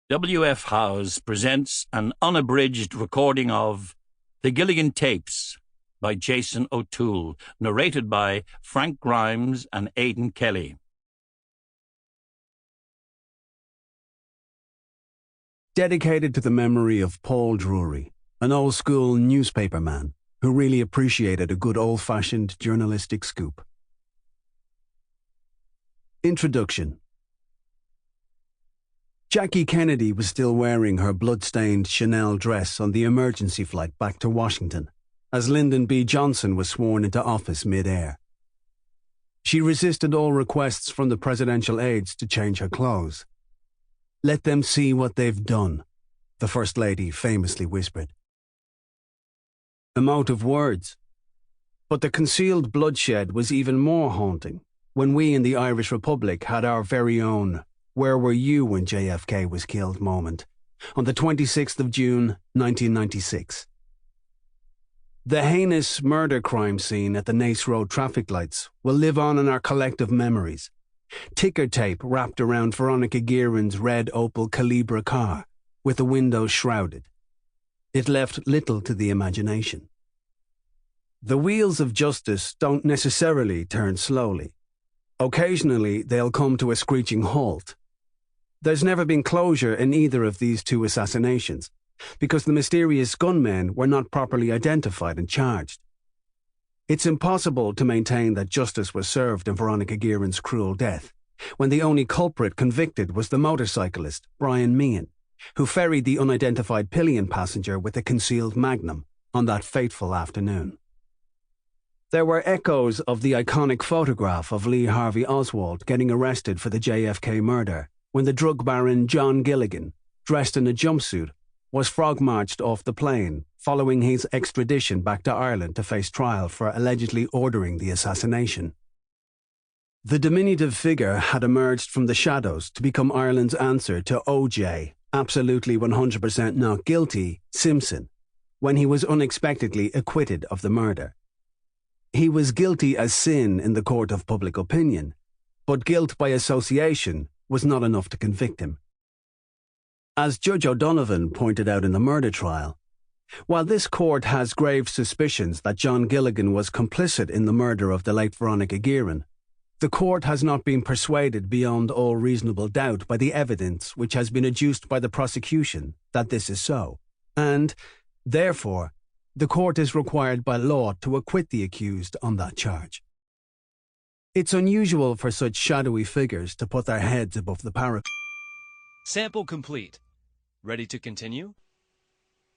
W.F. Howes presents an unabridged recording of The Gilligan Tapes by Jason O'Toole, narrated by Frank Grimes and Aidan Kelly. Dedicated to the memory of Paul Drury, an old-school newspaperman who really appreciated a good old-fashioned journalistic scoop. Introduction. Jackie Kennedy was still wearing her blood-stained Chanel dress on the emergency flight back to Washington, as Lyndon B. Johnson was sworn into office mid-air. She resisted all requests from the presidential aides to change her clothes. "Let them see what they've done," the First Lady famously whispered. Emotive words. But the concealed bloodshed was even more haunting when we in the Irish Republic had our very own "Where were you when JFK was killed" moment on the 26th of June, 1996. The heinous murder crime scene at the Naas Road traffic lights will live on in our collective memories. Ticker tape wrapped around Veronica Guerin's red Opel Calibra car, with the windows shrouded. It left little to the imagination. The wheels of justice don't necessarily turn slowly. Occasionally, they'll come to a screeching halt. There's never been closure in either of these two assassinations, because the mysterious gunmen were not properly identified and charged. It's impossible to maintain that justice was served in Veronica Guerin's cruel death, when the only culprit convicted was the motorcyclist, Brian Meehan, who ferried the unidentified pillion passenger with a concealed magnum on that fateful afternoon. There were echoes of the iconic photograph of Lee Harvey Oswald getting arrested for the JFK murder, when the drug baron John Gilligan, dressed in a jumpsuit, was frog-marched off the plane following his extradition back to Ireland to face trial for allegedly ordering the assassination. The diminutive figure had emerged from the shadows to become Ireland's answer to O.J., absolutely 100% not guilty, Simpson, when he was unexpectedly acquitted of the murder. He was guilty as sin in the court of public opinion, but guilt by association was not enough to convict him. As Judge O'Donovan pointed out in the murder trial, while this court has grave suspicions that John Gilligan was complicit in the murder of the late Veronica Guerin, the court has not been persuaded beyond all reasonable doubt by the evidence which has been adduced by the prosecution that this is so, and, therefore, the court is required by law to acquit the accused on that charge. It's unusual for such shadowy figures to put their heads above the parapet. Sample complete. Ready to continue?